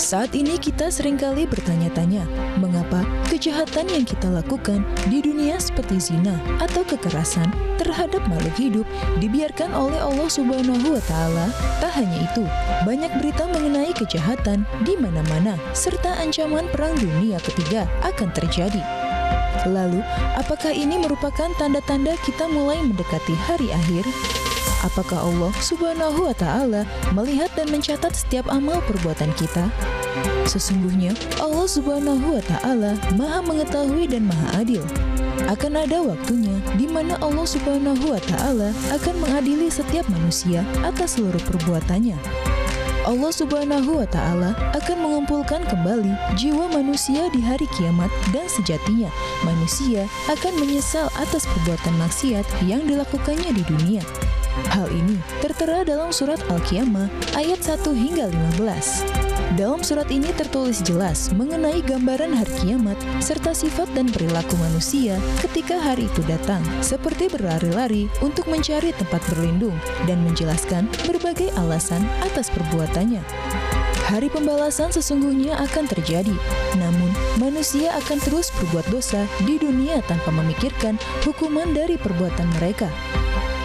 Saat ini kita seringkali bertanya-tanya, mengapa kejahatan yang kita lakukan di dunia seperti zina atau kekerasan terhadap makhluk hidup dibiarkan oleh Allah Subhanahu wa Ta'ala? Tak hanya itu, banyak berita mengenai kejahatan di mana-mana serta ancaman perang dunia ketiga akan terjadi. Lalu, apakah ini merupakan tanda-tanda kita mulai mendekati hari akhir? Apakah Allah Subhanahu wa Ta'ala melihat dan mencatat setiap amal perbuatan kita? Sesungguhnya Allah Subhanahu wa Ta'ala Maha mengetahui dan Maha adil. Akan ada waktunya di mana Allah Subhanahu wa Ta'ala akan mengadili setiap manusia atas seluruh perbuatannya. Allah Subhanahu wa Ta'ala akan mengumpulkan kembali jiwa manusia di hari kiamat, dan sejatinya manusia akan menyesal atas perbuatan maksiat yang dilakukannya di dunia. Hal ini tertera dalam surat Al-Qiyamah ayat 1 hingga 15. Dalam surat ini tertulis jelas mengenai gambaran hari kiamat serta sifat dan perilaku manusia ketika hari itu datang, seperti berlari-lari untuk mencari tempat berlindung dan menjelaskan berbagai alasan atas perbuatannya. Hari pembalasan sesungguhnya akan terjadi, namun manusia akan terus berbuat dosa di dunia tanpa memikirkan hukuman dari perbuatan mereka.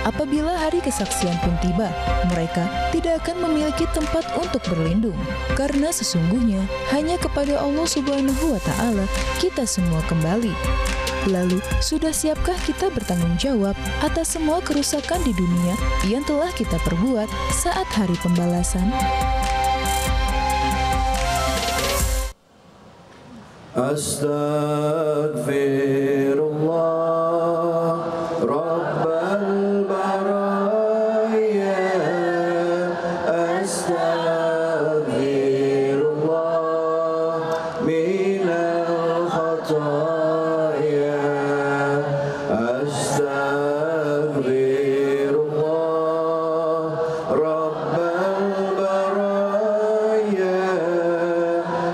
Apabila hari kesaksian pun tiba, mereka tidak akan memiliki tempat untuk berlindung, karena sesungguhnya hanya kepada Allah Subhanahu wa Ta'ala kita semua kembali. Lalu, sudah siapkah kita bertanggung jawab atas semua kerusakan di dunia yang telah kita perbuat saat hari pembalasan? Astaghfirullah Rabbal baraya, astaghfirullah minal khataya, astaghfirullah Rabbal baraya,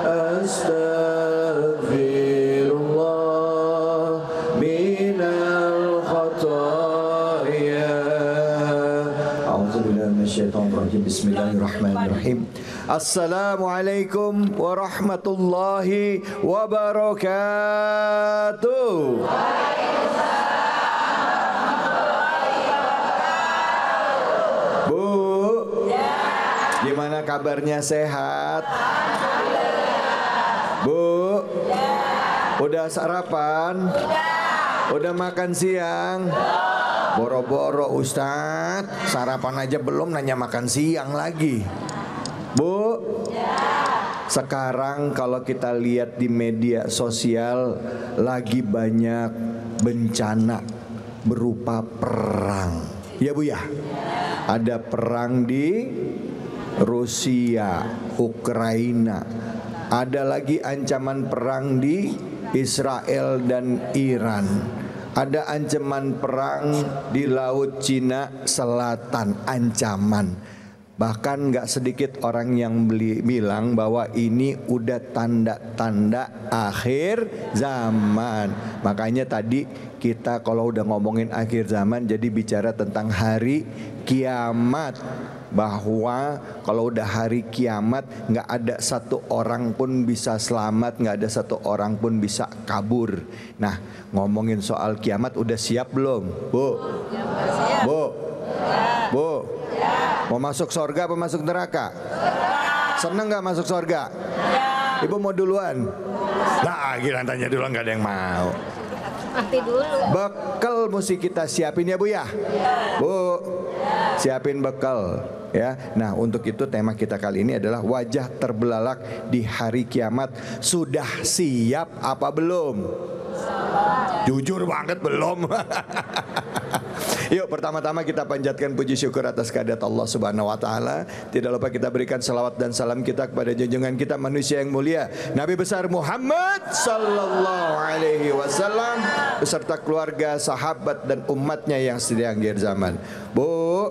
astaghfirullah minal khataya. A'udzubillahi minasyaitonirrajim. Bismillahirrahmanirrahim. Assalamualaikum warahmatullahi wabarakatuh. Bu, gimana kabarnya, sehat? Bu, udah sarapan? Udah makan siang? Boro-boro Ustadz, sarapan aja belum, nanya makan siang lagi. Bu, sekarang kalau kita lihat di media sosial lagi banyak bencana berupa perang. Ya Bu ya, ada perang di Rusia, Ukraina. Ada lagi ancaman perang di Israel dan Iran. Ada ancaman perang di Laut Cina Selatan, ancaman. Bahkan gak sedikit orang yang bilang bahwa ini udah tanda-tanda akhir zaman. Makanya tadi kita kalau udah ngomongin akhir zaman jadi bicara tentang hari kiamat. Bahwa kalau udah hari kiamat gak ada satu orang pun bisa selamat, gak ada satu orang pun bisa kabur. Nah, ngomongin soal kiamat udah siap belum? Bu? Bu? Bu? Mau masuk surga apa masuk neraka? Seneng gak masuk surga? Ibu mau duluan? Nah, gila tanya dulu, gak ada yang mau. Mati dulu. Bekal mesti kita siapin ya Bu ya? Bu, siapin bekal ya. Nah, untuk itu tema kita kali ini adalah wajah terbelalak di hari kiamat. Sudah siap apa belum? Jujur banget belum. Yuk, pertama-tama kita panjatkan puji syukur atas kehadirat Allah Subhanahu wa Ta'ala. Tidak lupa kita berikan salawat dan salam kita kepada junjungan kita, manusia yang mulia, Nabi besar Muhammad sallallahu alaihi wasallam, beserta keluarga, sahabat dan umatnya yang setia akhir zaman. Bu,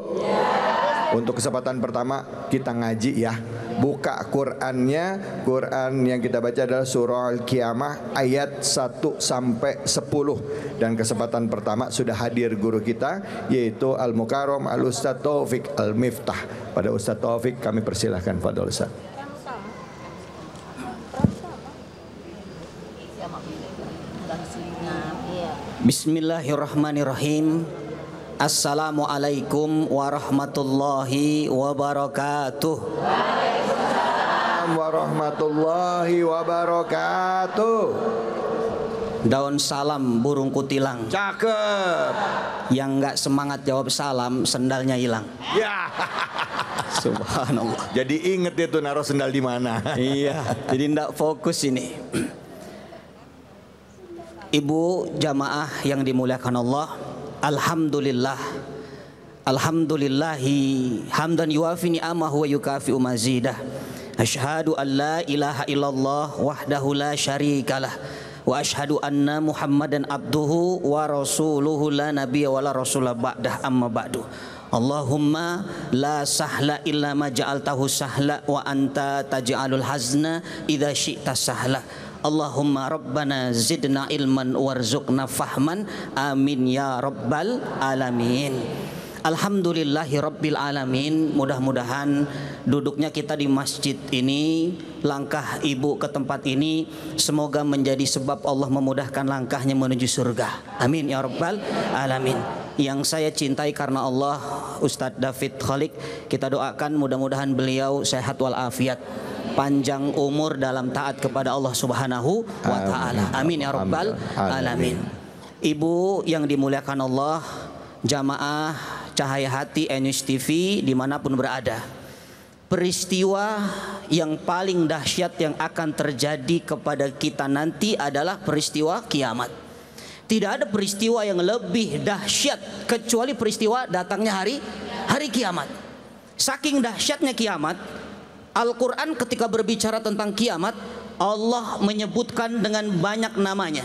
untuk kesempatan pertama kita ngaji ya. Buka Qur'annya. Quran yang kita baca adalah surah Al-Qiyamah ayat 1 sampai 10. Dan kesempatan pertama sudah hadir guru kita, yaitu Al-Mukarram Al-Ustadz Taufik Al-Miftah. Pada Ustadz Taufik kami persilahkan, Fadhol Ustadz. Bismillahirrahmanirrahim. Assalamualaikum warahmatullahi wabarakatuh. Waalaikumsalam warahmatullahi wabarakatuh. Daun salam burung kutilang. Cakep. Yang nggak semangat jawab salam, sendalnya hilang. Ya. Subhanallah. Jadi inget itu naruh sendal di mana. Iya, jadi ndak fokus ini. Ibu jamaah yang dimuliakan Allah, alhamdulillah. Alhamdulillahi hamdan yuafi ni'amahu wa yukafi'u mazidah. Asyhadu an la ilaha illallah wahdahu la syarikalah wa asyhadu anna Muhammadan abduhu wa rasuluhu la nabiyya wa la rasula ba'dah amma ba'du. Allahumma la sahla illa ma ja'altahu sahla wa anta taj'alul hazna idza syi'ta sahla. Allahumma rabbana zidna ilman warzuqna fahman, amin ya rabbal alamin. Alhamdulillahi rabbil alamin. Mudah-mudahan duduknya kita di masjid ini, langkah ibu ke tempat ini, semoga menjadi sebab Allah memudahkan langkahnya menuju surga, amin ya rabbal alamin. Yang saya cintai karena Allah, Ustadz David Khalik, kita doakan mudah-mudahan beliau sehat walafiat, panjang umur dalam taat kepada Allah Subhanahu wa taala. Amin ya rabbal alamin. Ibu yang dimuliakan Allah, jamaah Cahaya Hati News TV dimanapun berada, peristiwa yang paling dahsyat yang akan terjadi kepada kita nanti adalah peristiwa kiamat. Tidak ada peristiwa yang lebih dahsyat kecuali peristiwa datangnya hari kiamat. Saking dahsyatnya kiamat, Al-Quran ketika berbicara tentang kiamat, Allah menyebutkan dengan banyak namanya.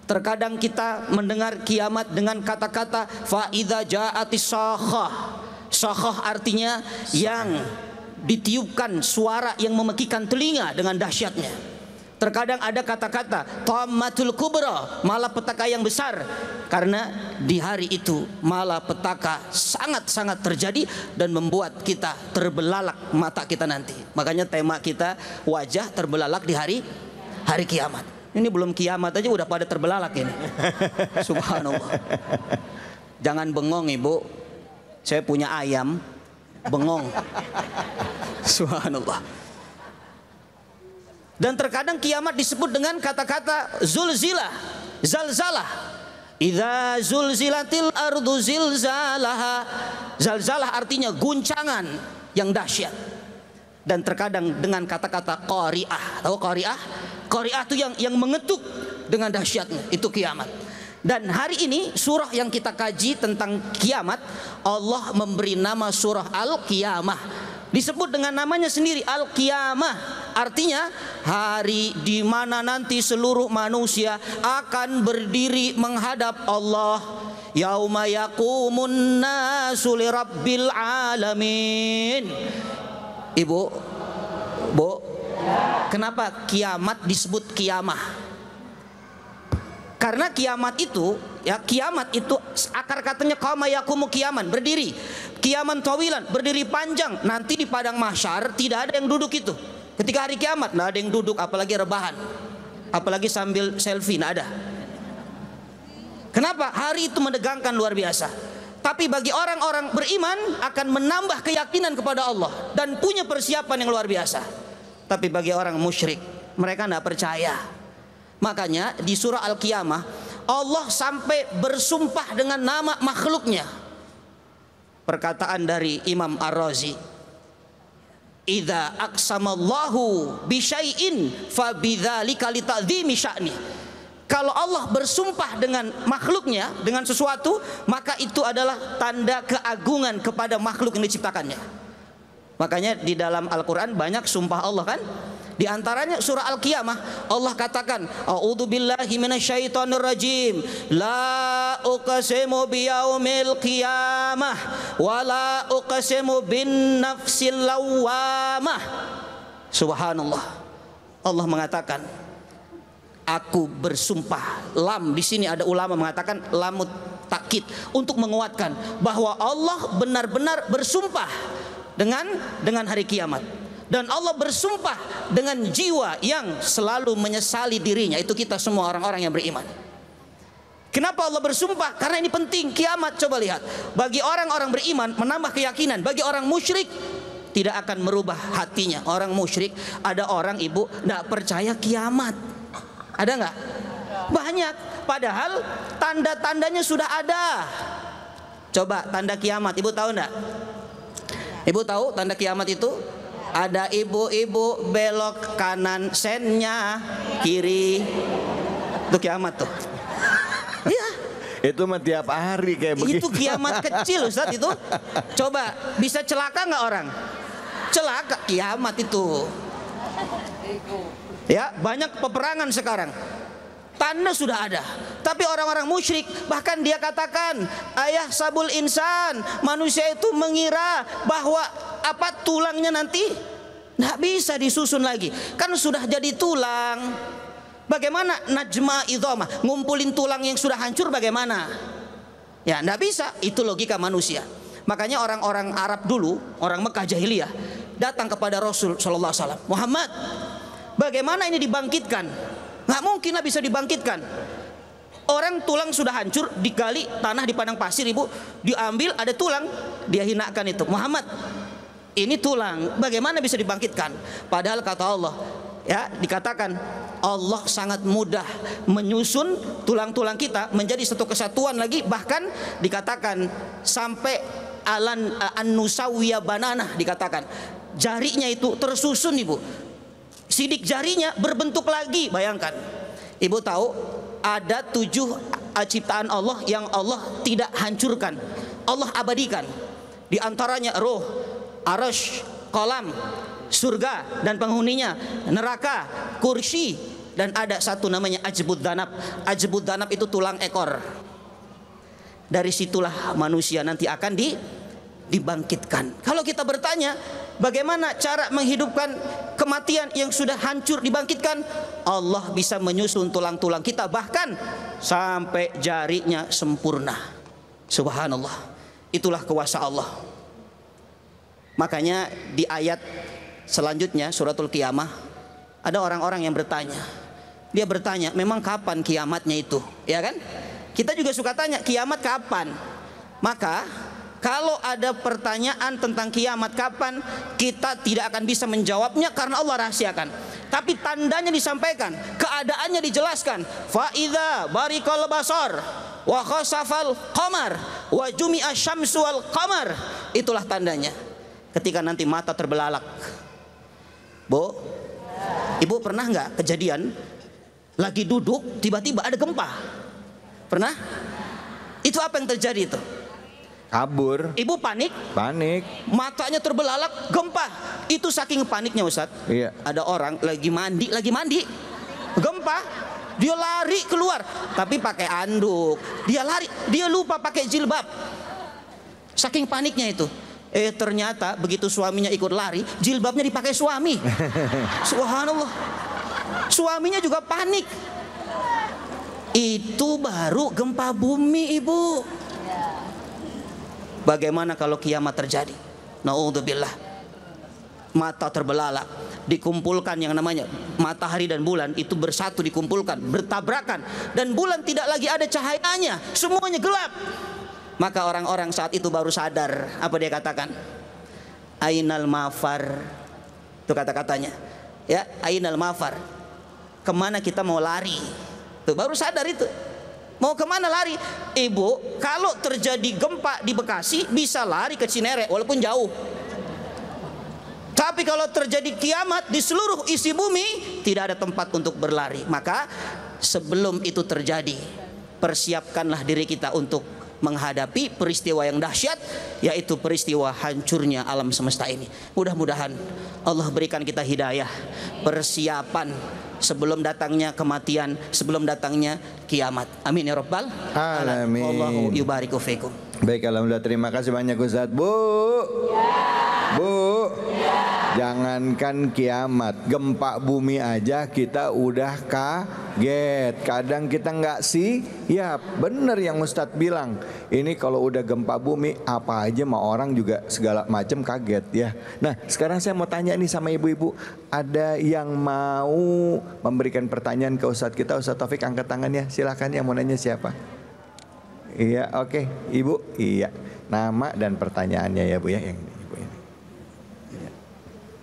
Terkadang kita mendengar kiamat dengan kata-kata fa'idha ja'atis sakhah. Sakhah artinya yang ditiupkan suara yang memekikan telinga dengan dahsyatnya. Terkadang ada kata-kata tammatul kubra, malapetaka yang besar, karena di hari itu malapetaka sangat-sangat terjadi dan membuat kita terbelalak mata kita nanti. Makanya tema kita wajah terbelalak di hari kiamat. Ini belum kiamat aja udah pada terbelalak ini. Subhanallah. Jangan bengong ibu, saya punya ayam bengong. Subhanallah. Dan terkadang kiamat disebut dengan kata-kata zulzilah, zalzalah. Idza zulzilatil ardu zilzalaha. Zalzalah artinya guncangan yang dahsyat. Dan terkadang dengan kata-kata qari'ah. Tahu qari'ah? Qari'ah itu yang mengetuk dengan dahsyatnya, itu kiamat. Dan hari ini surah yang kita kaji tentang kiamat, Allah memberi nama surah Al-Qiyamah. Disebut dengan namanya sendiri Al-Qiyamah, artinya hari di mana nanti seluruh manusia akan berdiri menghadap Allah. Yauma yaqumun nasu lirabbil alamin. Ibu, Bu, kenapa kiamat disebut kiamah? Karena kiamat itu akar katanya qama yaqumu qiyaman, berdiri. Qiyaman tawilan, berdiri panjang. Nanti di padang mahsyar tidak ada yang duduk itu. Ketika hari kiamat tidak ada yang duduk, apalagi rebahan, apalagi sambil selfie, tidak ada. Kenapa? Hari itu menegangkan luar biasa. Tapi bagi orang-orang beriman akan menambah keyakinan kepada Allah dan punya persiapan yang luar biasa. Tapi bagi orang musyrik, mereka tidak percaya. Makanya di surah Al-Qiyamah Allah sampai bersumpah dengan nama makhluknya. Perkataan dari Imam Ar-Razi, idza aqsamallahu bisyai'in fabidzalika lita'dzimi sya'ni. Kalau Allah bersumpah dengan makhluknya, dengan sesuatu, maka itu adalah tanda keagungan kepada makhluk yang diciptakannya. Makanya di dalam Al-Quran banyak sumpah Allah kan. Di antaranya surah Al-Qiyamah Allah katakan, a'udzubillahi minasyaitonir rajim, la uqsimu biyaumil qiyamah wa la uqsimu bin nafsil lawwamah. Subhanallah. Allah mengatakan, aku bersumpah. Lam di sini ada ulama mengatakan lamut takkid untuk menguatkan bahwa Allah benar-benar bersumpah dengan hari kiamat. Dan Allah bersumpah dengan jiwa yang selalu menyesali dirinya. Itu kita semua orang-orang yang beriman. Kenapa Allah bersumpah? Karena ini penting, kiamat. Coba lihat, bagi orang-orang beriman menambah keyakinan, bagi orang musyrik tidak akan merubah hatinya. Orang musyrik, ada orang ibu tidak percaya kiamat. Ada nggak? Banyak. Padahal tanda-tandanya sudah ada. Coba tanda kiamat, ibu tahu enggak? Ibu tahu tanda kiamat itu? Ada ibu-ibu belok kanan, sennya kiri. Itu kiamat tuh. Iya. Itu mah tiap hari kayak begitu. Itu kiamat kecil Ustaz itu. Coba bisa celaka nggak orang? Celaka, kiamat itu. Ya, banyak peperangan sekarang. Tanda sudah ada. Tapi orang-orang musyrik, bahkan dia katakan, ayah sabul insan, manusia itu mengira bahwa apa tulangnya nanti nggak bisa disusun lagi, kan sudah jadi tulang. Bagaimana najma idhama, ngumpulin tulang yang sudah hancur bagaimana? Ya nggak bisa. Itu logika manusia. Makanya orang-orang Arab dulu, orang Mekah jahiliyah, datang kepada Rasul sallallahu alaihi wasallam, Muhammad, bagaimana ini dibangkitkan? Nggak mungkin lah bisa dibangkitkan. Orang tulang sudah hancur, digali tanah di padang pasir, ibu, diambil ada tulang, dia hinakan itu. Muhammad, ini tulang, bagaimana bisa dibangkitkan? Padahal kata Allah, ya dikatakan Allah sangat mudah menyusun tulang-tulang kita menjadi satu kesatuan lagi. Bahkan dikatakan sampai an-nusawiya banana, dikatakan jarinya itu tersusun ibu. Sidik jarinya berbentuk lagi. Bayangkan, ibu tahu ada 7 ciptaan Allah yang Allah tidak hancurkan, Allah abadikan. Di antaranya roh, arasy, kolam, surga dan penghuninya, neraka, kursi, dan ada satu namanya ajbud danab. Ajbud danab itu tulang ekor. Dari situlah manusia nanti akan dibangkitkan. Kalau kita bertanya, bagaimana cara menghidupkan kematian yang sudah hancur dibangkitkan? Allah bisa menyusun tulang-tulang kita, bahkan sampai jarinya sempurna. Subhanallah. Itulah kuasa Allah. Makanya di ayat selanjutnya suratul Qiyamah ada orang-orang yang bertanya. Dia bertanya, memang kapan kiamatnya itu? Ya kan? Kita juga suka tanya, kiamat kapan? Maka kalau ada pertanyaan tentang kiamat kapan, kita tidak akan bisa menjawabnya karena Allah rahasiakan. Tapi tandanya disampaikan, keadaannya dijelaskan. Fa idza barikal basar wa khasafal qamar wa jumi'a syamsu wal qamar. Itulah tandanya. Ketika nanti mata terbelalak. Bu, ibu pernah nggak kejadian lagi duduk tiba-tiba ada gempa? Pernah? Itu apa yang terjadi itu? Kabur. Ibu panik. Panik. Matanya terbelalak, gempa. Itu saking paniknya Ustadz. Iya. Ada orang lagi mandi, gempa. Dia lari keluar, tapi pakai anduk. Dia lari, dia lupa pakai jilbab. Saking paniknya itu. Ternyata begitu suaminya ikut lari, jilbabnya dipakai suami. Subhanallah. Suaminya juga panik. Itu baru gempa bumi, ibu. Bagaimana kalau kiamat terjadi? Na'udzubillah. Mata terbelalak, dikumpulkan yang namanya matahari dan bulan itu bersatu, dikumpulkan, bertabrakan, dan bulan tidak lagi ada cahayanya, semuanya gelap. Maka orang-orang saat itu baru sadar. Apa dia katakan? Ainal mafar. Itu kata-katanya. Ya, ainal mafar. Kemana kita mau lari? Tuh baru sadar itu. Mau kemana lari? Ibu, kalau terjadi gempa di Bekasi bisa lari ke Cinere walaupun jauh. Tapi kalau terjadi kiamat di seluruh isi bumi, tidak ada tempat untuk berlari. Maka sebelum itu terjadi, persiapkanlah diri kita untuk menghadapi peristiwa yang dahsyat, yaitu peristiwa hancurnya alam semesta ini. Mudah-mudahan Allah berikan kita hidayah, persiapan sebelum datangnya kematian, sebelum datangnya kiamat. Amin ya rabbal alamin. Wallahu yubariku fikum. Baik, alhamdulillah, terima kasih banyak Ustaz. Bu. Bu. Jangankan kiamat, gempa bumi aja kita udah kaget. Kadang kita nggak sih, ya bener yang Ustadz bilang. Ini kalau udah gempa bumi, apa aja mah orang juga segala macam kaget ya. Nah sekarang saya mau tanya nih sama ibu-ibu, ada yang mau memberikan pertanyaan ke Ustadz kita? Ustadz Taufik angkat tangannya, silakan, yang mau nanya siapa? Iya, oke. Ibu, iya. Nama dan pertanyaannya ya Bu ya, yang Ibu ini. Iya.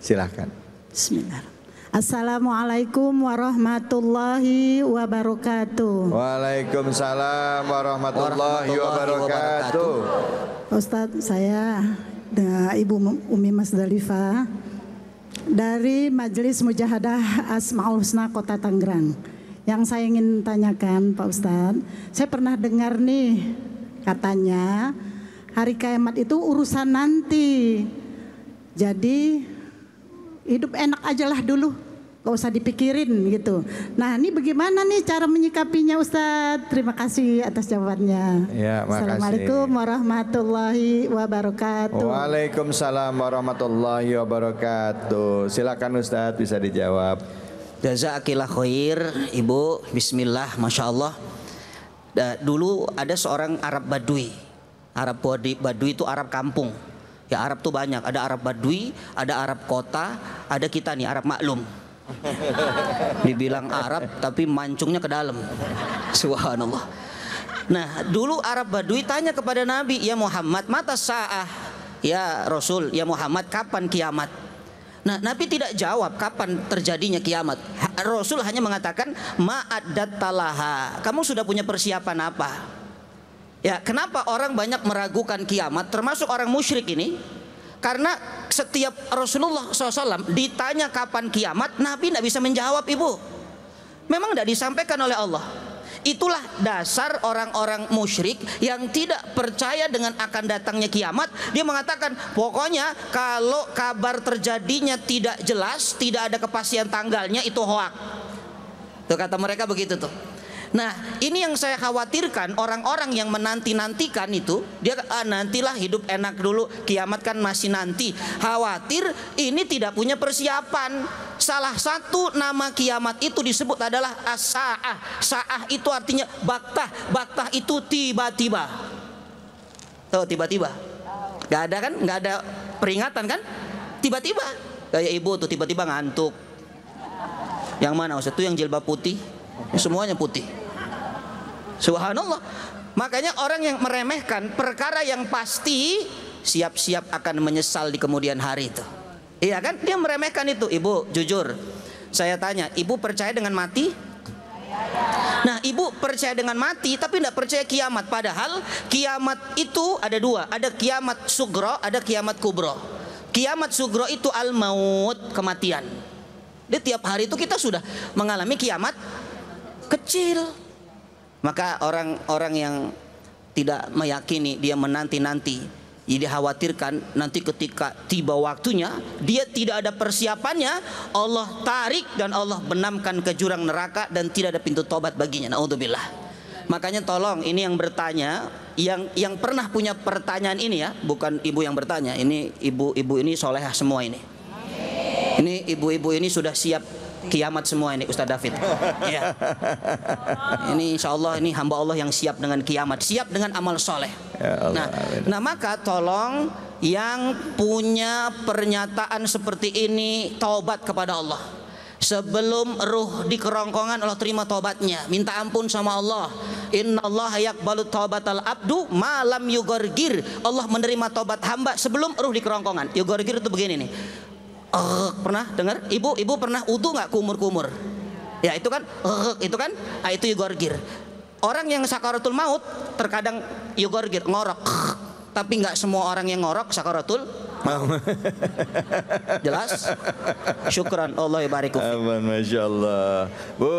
Silahkan. Bismillah. Assalamualaikum warahmatullahi wabarakatuh. Waalaikumsalam warahmatullahi wabarakatuh. Ustadz, saya Ibu Umi Masdalifah dari Majelis Mujahadah Asmaul Husna Kota Tangerang. Yang saya ingin tanyakan Pak Ustadz, saya pernah dengar nih katanya hari kiamat itu urusan nanti. Jadi hidup enak aja lah dulu, gak usah dipikirin gitu. Nah ini bagaimana nih cara menyikapinya Ustadz? Terima kasih atas jawabannya. Ya, makasih. Assalamualaikum warahmatullahi wabarakatuh. Waalaikumsalam warahmatullahi wabarakatuh. Silakan Ustadz, bisa dijawab. Jazakillah khair, Ibu. Bismillah, Masya Allah. Dulu ada seorang Arab Badui. Arab Badui itu Arab kampung. Ya, Arab tuh banyak. Ada Arab Badui, ada Arab kota, ada kita nih Arab maklum. Dibilang Arab tapi mancungnya ke dalam. Subhanallah. Nah, dulu Arab Badui tanya kepada Nabi, "Ya Muhammad, mata sa'ah?" Ya Rasul, ya Muhammad, kapan kiamat? Nah, Nabi tidak jawab kapan terjadinya kiamat. Rasul hanya mengatakan, "Ma'addat talaha." Kamu sudah punya persiapan apa? Ya, kenapa orang banyak meragukan kiamat, termasuk orang musyrik ini? Karena setiap Rasulullah SAW ditanya kapan kiamat, Nabi tidak bisa menjawab, Ibu. Memang tidak disampaikan oleh Allah. Itulah dasar orang-orang musyrik yang tidak percaya dengan akan datangnya kiamat. Dia mengatakan, pokoknya kalau kabar terjadinya tidak jelas, tidak ada kepastian tanggalnya, itu hoak. Tuh, kata mereka begitu tuh. Nah, ini yang saya khawatirkan, orang-orang yang menanti-nantikan itu, dia nantilah hidup enak dulu, kiamat kan masih nanti. Khawatir ini tidak punya persiapan. Salah satu nama kiamat itu disebut adalah as-sa'ah. Sa'ah itu artinya baktah. Baktah itu tiba-tiba. Tuh, tiba-tiba. Gak ada kan? Gak ada peringatan kan? Tiba-tiba. Kayak ibu tuh tiba-tiba ngantuk. Yang mana Ustaz? Itu yang jilbab putih. Semuanya putih. Subhanallah. Makanya orang yang meremehkan perkara yang pasti, siap-siap akan menyesal di kemudian hari itu. Iya kan? Dia meremehkan itu. Ibu, jujur, saya tanya, Ibu percaya dengan mati? Nah, Ibu percaya dengan mati tapi tidak percaya kiamat. Padahal kiamat itu ada dua. Ada kiamat sugro, ada kiamat kubro. Kiamat sugro itu al-maut, kematian. Jadi tiap hari itu kita sudah mengalami kiamat kecil. Maka orang-orang yang tidak meyakini, dia menanti-nanti, jadi khawatirkan nanti ketika tiba waktunya dia tidak ada persiapannya, Allah tarik dan Allah benamkan ke jurang neraka dan tidak ada pintu tobat baginya. Naudzubillah. Makanya tolong, ini yang bertanya, yang pernah punya pertanyaan ini ya, bukan ibu yang bertanya, ini ibu-ibu ini solehah semua ini. Ini ibu-ibu ini sudah siap kiamat semua ini, Ustaz David. Ya. Ini insya Allah ini hamba Allah yang siap dengan kiamat, siap dengan amal soleh. Ya Allah, nah maka tolong yang punya pernyataan seperti ini taubat kepada Allah. Sebelum ruh di kerongkongan, Allah terima taubatnya, minta ampun sama Allah. Inna Allah yaqbalu taubatal abdu malam yugorgir. Allah menerima taubat hamba sebelum ruh di kerongkongan. Yugorgir itu begini nih. Pernah dengar? Ibu pernah wudu nggak kumur-kumur? Ya itu kan, itu yugorgir. Orang yang sakaratul maut terkadang yugorgir, ngorok. Tapi nggak semua orang yang ngorok sakaratul maut. Jelas? Syukran, Allah barik fiik. Masya Allah. Bu,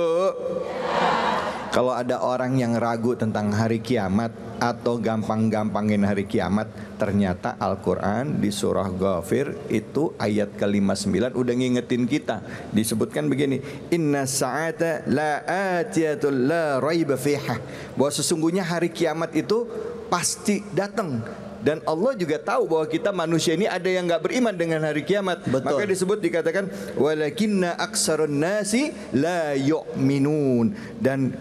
kalau ada orang yang ragu tentang hari kiamat atau gampang-gampangin hari kiamat, ternyata Al-Quran di surah Ghafir itu ayat ke-59 udah ngingetin kita. Disebutkan begini, Inna sa'ata la atiyatul la raiba fiha, bahwa sesungguhnya hari kiamat itu pasti datang. Dan Allah juga tahu bahwa kita manusia ini ada yang gak beriman dengan hari kiamat. Betul. Maka disebut, dikatakan walakinna aksarun nasi la yu'minun, dan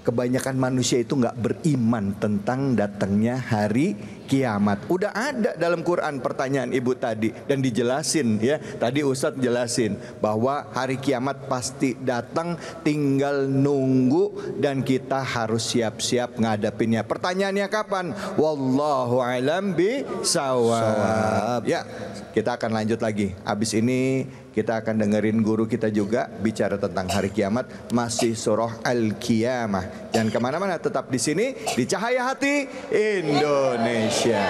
kebanyakan manusia itu nggak beriman tentang datangnya hari kiamat. Udah ada dalam Quran pertanyaan ibu tadi dan dijelasin ya. Tadi Ustadz jelasin bahwa hari kiamat pasti datang, tinggal nunggu dan kita harus siap-siap ngadapinnya. Pertanyaannya kapan? Wallahu a'lam bisawab. Ya, kita akan lanjut lagi. Habis ini kita akan dengerin guru kita juga bicara tentang hari kiamat, masih surah Al-Qiyamah. Jangan kemana-mana, tetap di sini di Cahaya Hati Indonesia.